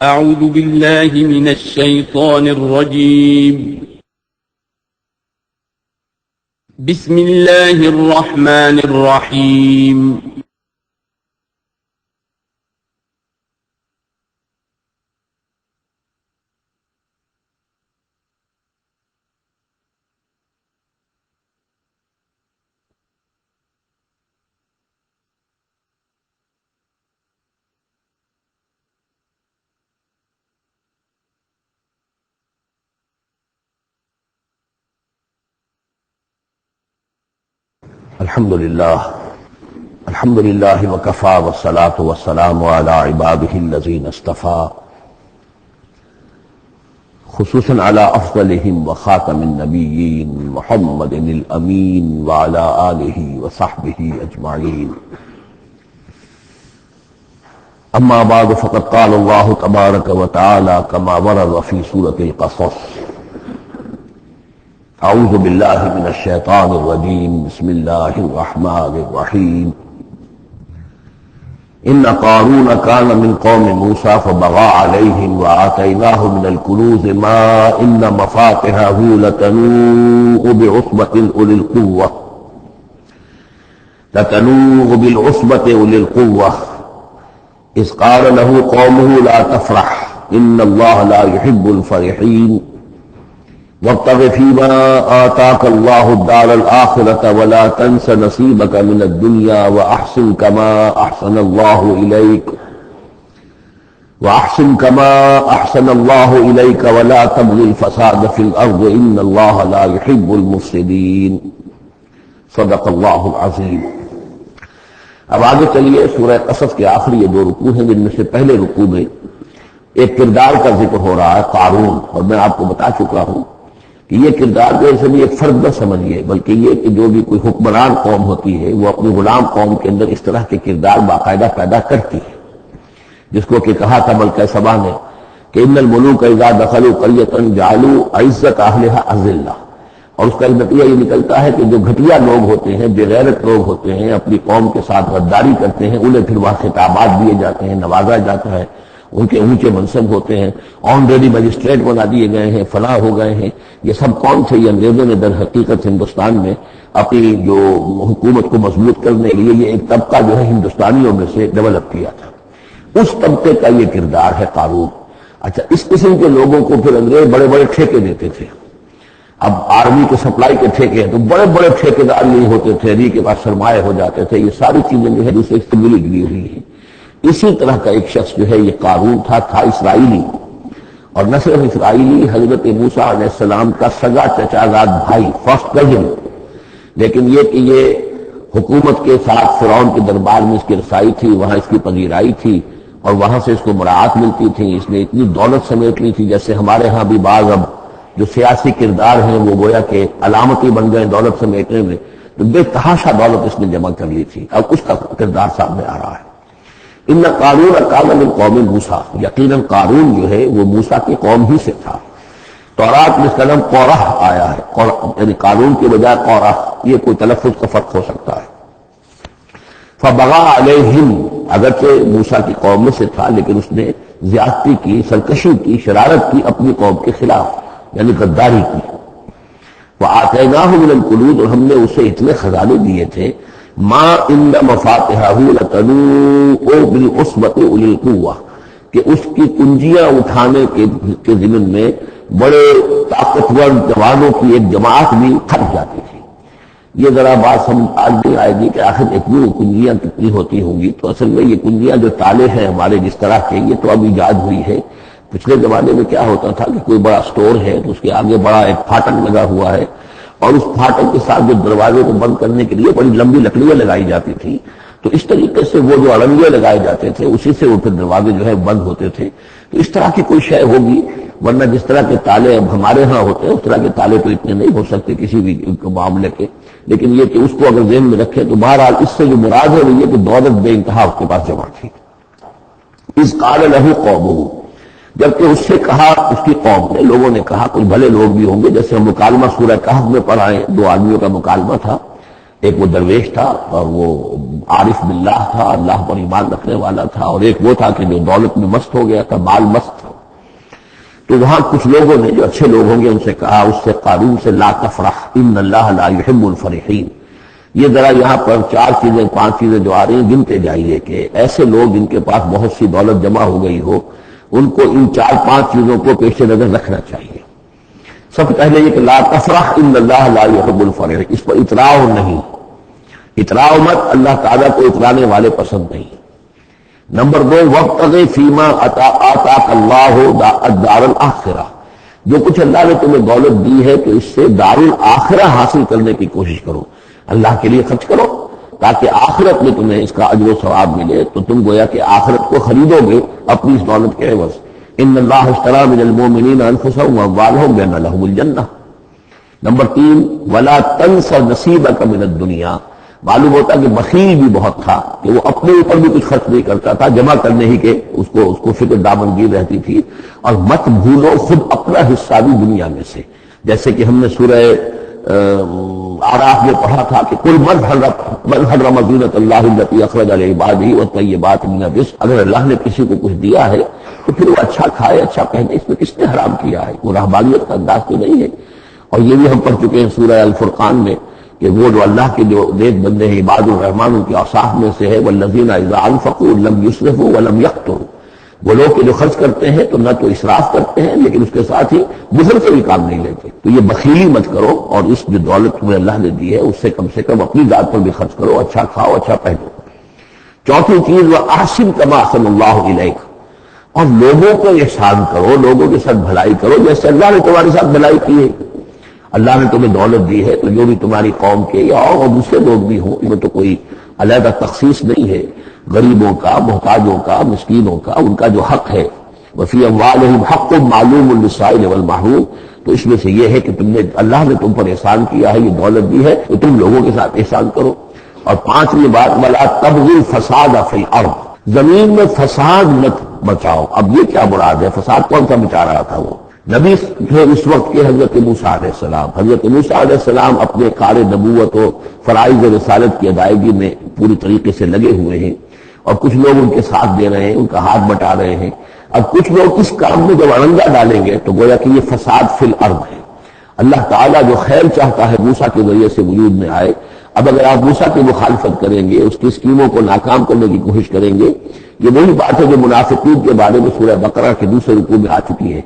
أعوذ بالله من الشيطان الرجيم. بسم الله الرحمن الرحيم. الحمد لله وكفى والصلاة والسلام على عباده الذين اصطفى، خصوصا على أفضلهم وخاتم النبيين محمد الأمين وعلى آله وصحبه أجمعين. أما بعد، فقد قال الله تبارك وتعالى كما ورد في سورة القصص: اعوذ باللہ من الشیطان الرجیم، بسم اللہ الرحمن الرحیم. ان قارون کان من قوم موسیٰ فبغى علیہم وآتیناہ من الکنوز ما ان مفاتحہ لتنوء بالعصبة أولي القوة اذ قال له قومه لا تفرح ان اللہ لا يحب الفرحین وابتغ فيما آتاك الله الدار الآخرة ولا تنس نصيبك من الدنيا وأحسن كما أحسن الله إليك ولا تبغ الفساد في الأرض إن الله لا يحب المفسدين. صدق اللہ العظیم. اب آگے چلیے، سورہ قصص کے آخری یہ دو رکوع ہیں، جن میں سے پہلے رکوع میں ایک کردار کا ذکر ہو رہا ہے، قارون. اور میں آپ کو بتا چکا ہوں کہ یہ کردار جو ہے ایک فرد نہ سمجھیے، بلکہ یہ کہ جو بھی کوئی حکمران قوم ہوتی ہے وہ اپنی غلام قوم کے اندر اس طرح کے کردار باقاعدہ پیدا کرتی ہے، جس کو کہ کہا تھا ملکہ سبا نے کہ ان الملوک اذا دخلوا قریۃ جعلوا عزت اہلھا اذلہ. اور اس کا نتیجہ یہ نکلتا ہے کہ جو گھٹیا لوگ ہوتے ہیں، بے غیرت لوگ ہوتے ہیں، اپنی قوم کے ساتھ غداری کرتے ہیں، انہیں پھر وہاں خطابات دیے جاتے ہیں، نوازا جاتا ہے، ان کے اونچے منصب ہوتے ہیں، آنریڈی مجسٹریٹ بنا دیے گئے ہیں، فلاں ہو گئے ہیں. یہ سب کون تھے؟ یہ انگریزوں نے در حقیقت ہندوستان میں اپنی جو حکومت کو مضبوط کرنے کے لیے یہ ایک طبقہ جو ہے ہندوستانیوں میں سے ڈیولپ کیا تھا. اس طبقے کا یہ کردار ہے قارون. اچھا، اس قسم کے لوگوں کو پھر انگریز بڑے بڑے ٹھیکے دیتے تھے. اب آرمی کے سپلائی کے ٹھیکے ہیں تو بڑے بڑے ٹھیکیدار نہیں ہوتے تھے، ری کے پاس سرمایہ ہو جاتے تھے. یہ ساری چیزیں جو ہے دوسرے سے ملی جلی ہوئی ہیں. اسی طرح کا ایک شخص جو ہے یہ قارون تھا اسرائیلی، اور نہ صرف اسرائیلی، حضرت موسیٰ علیہ السلام کا سگا چچازاد بھائی، فرسٹ کزن. لیکن یہ کہ یہ حکومت کے ساتھ فرعون کے دربار میں اس کی رسائی تھی، وہاں اس کی پذیرائی تھی، اور وہاں سے اس کو مراعات ملتی تھی. اس نے اتنی دولت سمیٹ لی تھی، جیسے ہمارے ہاں بھی بعض اب جو سیاسی کردار ہیں وہ گویا کہ علامتی بن گئے دولت سمیٹنے میں. تو بے تحاشا دولت اس نے جمع کر لی تھی. اب اس کا کردار سامنے آ رہا ہے. ان قارون کان من قوم موسیٰ، یقیناً قارون جو ہے وہ موسیٰ کی قوم ہی سے تھا. تورات میں اس کا نام قورہ آیا ہے، یعنی قارون کی بجائے قورہ. یہ کوئی تلفظ کا فرق ہو سکتا ہے. فبغى علیہم، اگرچہ موسیٰ کی قوم میں سے تھا لیکن اس نے زیادتی کی، سرکشی کی، شرارت کی اپنی قوم کے خلاف، یعنی غداری کی. وآتیناہ من الکنوز، اور ہم نے اسے اتنے خزانے دیے تھے، ما ان مفاتحہ لتنوء بالعصبة أولي القوة، کہ اس کی کنجیاں اٹھانے کے ضمن میں بڑے طاقتور جوانوں کی ایک جماعت بھی تھک جاتی تھی. یہ ذرا بات سمجھ آج بھی آئے گی کہ آخر اتنی کنجیاں کتنی ہوتی ہوں گی. تو اصل میں یہ کنجیاں جو تالے ہیں ہمارے جس طرح کے، یہ تو اب ایجاد ہوئی ہے. پچھلے زمانے میں کیا ہوتا تھا کہ کوئی بڑا سٹور ہے تو اس کے آگے بڑا ایک پھاٹک لگا ہوا ہے، اور اس پھاٹک کے ساتھ جو دروازے کو بند کرنے کے لیے بڑی لمبی لکڑیاں لگائی جاتی تھی. تو اس طریقے سے وہ جو اڑنگے لگائے جاتے تھے اسی سے وہ پھر دروازے جو ہے بند ہوتے تھے. تو اس طرح کی کوئی شے ہوگی، ورنہ جس طرح کے تالے اب ہمارے ہاں ہوتے ہیں اس طرح کے تالے تو اتنے نہیں ہو سکتے کسی بھی معاملے کے. لیکن یہ کہ اس کو اگر ذہن میں رکھیں تو بہرحال اس سے جو مراد ہے وہ یہ کہ دولت بے انتہا اس کے پاس جمع تھی. اذ قال له قومه، جبکہ اس سے کہا اس کی قوم نے، لوگوں نے کہا، کچھ بھلے لوگ بھی ہوں گے، جیسے ہم مکالمہ سورہ کہف میں پڑھائے، دو آدمیوں کا مکالمہ تھا ایک وہ درویش تھا اور وہ عارف باللہ تھا، اللہ پر ایمان رکھنے والا تھا، اور ایک وہ تھا کہ جو دولت میں مست ہو گیا تھا، مال مست تھا۔ تو وہاں کچھ لوگوں نے جو اچھے لوگ ہوں گے ان سے کہا، اس سے قارون سے، لا تفرح ان اللہ لا يحب الفرحین۔ یہ ذرا یہاں پر 4 چیزیں 5 چیزیں جو آ رہی ہیں گنتے جائیے کہ ایسے لوگ جن کے پاس بہت سی دولت جمع ہو گئی ہو ان کو ان 4-5 چیزوں کو پیش نظر رکھنا چاہیے۔ سب سے پہلے یہ کہ لا تفرح ان اللہ لا يحب الفرح، اس پر اتراؤ نہیں، اتراؤ مت، اللہ تعالیٰ کو اترانے والے پسند نہیں۔ نمبر 2، وابتغ فیما آتاک اللہ الدار الآخرہ، جو کچھ اللہ نے تمہیں دولت دی ہے تو اس سے دار الآخرہ حاصل کرنے کی کوشش کرو، اللہ کے لیے خرچ کرو تاکہ آخرت میں تمہیں اس کا اجر و ثواب ملے، تو تم گویا کہ آخرت کو خریدو گے اپنی اس دولت کے عوض۔ ان اللہ اشتری من المؤمنین انفسهم واموالهم بان لهم الجنہ۔ نمبر 3، ولا تنس نصیبک من الدنیا، معلوم ہوتا کہ بخیل بھی بہت تھا کہ وہ اپنے اوپر بھی کچھ خرچ نہیں کرتا تھا، جمع کرنے ہی کے اس کو فکر دامنگیر رہتی تھی۔ اور مت بھولو خود اپنا حصہ بھی دنیا میں سے، جیسے کہ ہم نے سورہ اعراف میں پڑھا تھا کہ کل من حرم زینۃ اللہ التی اخرج لعبادہ والطیبات من الرزق، اگر اللہ نے کسی کو کچھ دیا ہے تو پھر وہ اچھا کھائے اچھا پہنے، اس میں کس نے حرام کیا ہے؟ وہ رہبانیت کا انداز تو نہیں ہے۔ اور یہ بھی ہم پڑھ چکے ہیں سورہ الفرقان میں کہ وہ جو اللہ کے جو نیک بندے ہیں عباد الرحمن ان کے اوصاف میں سے ہے والذین اذا انفقوا لم یسرفوا ولم یقتروا، وہ لوگ کہ جو خرچ کرتے ہیں تو نہ تو اسراف کرتے ہیں لیکن اس کے ساتھ ہی بخل سے بھی کام نہیں لیتے۔ تو یہ بخیلی مت کرو، اور اس جو دولت تمہیں اللہ نے دی ہے اس سے کم اپنی ذات پر بھی خرچ کرو، اچھا کھاؤ اچھا پہنو۔ چوتھی چیز، وَأَحْسِنْ كَمَا أَحْسَنَ اللَّهُ إِلَيْكَ، اور لوگوں کو احسان کرو، لوگوں کے ساتھ بھلائی کرو جیسے اللہ نے تمہارے ساتھ بھلائی کی ہے۔ اللہ نے تمہیں دولت دی ہے تو جو بھی تمہاری قوم کے یا اور دوسرے لوگ بھی ہوں، ان میں تو کوئی علیحدہ تخصیص نہیں ہے، غریبوں کا، محتاجوں کا، مسکینوں کا، ان کا جو حق ہے، وفی اموالہم حق معلوم للسائل والمحروم، تو اس میں سے یہ ہے کہ اللہ نے تم پر احسان کیا ہے، یہ دولت دی ہے تو تم لوگوں کے ساتھ احسان کرو۔ اور 5ویں بات، ولا تبغوا الفساد فی الارض، زمین میں فساد مت بچاؤ۔ اب یہ کیا مراد ہے؟ فساد کون سا مچا رہا تھا؟ وہ نبی تھے اس وقت کے حضرت موسیٰ علیہ السلام۔ حضرت موسیٰ علیہ السلام اپنے کار نبوت و فرائض رسالت کی ادائیگی میں پوری طریقے سے لگے ہوئے ہیں، اور کچھ لوگ ان کے ساتھ دے رہے ہیں، ان کا ہاتھ بٹا رہے ہیں۔ اب کچھ لوگ اس کام میں جب اڑنگا ڈالیں گے تو گویا کہ یہ فساد فی الارض ہے۔ اللہ تعالیٰ جو خیر چاہتا ہے موسیٰ کے ذریعے سے وجود میں آئے، اب اگر آپ موسیٰ کی مخالفت کریں گے، اس کی اسکیموں کو ناکام کرنے کی کوشش کریں گے، یہ وہی بات ہے جو منافقین کے بارے میں سورہ بقرہ کے دوسرے رکوع میں آ چکی ہے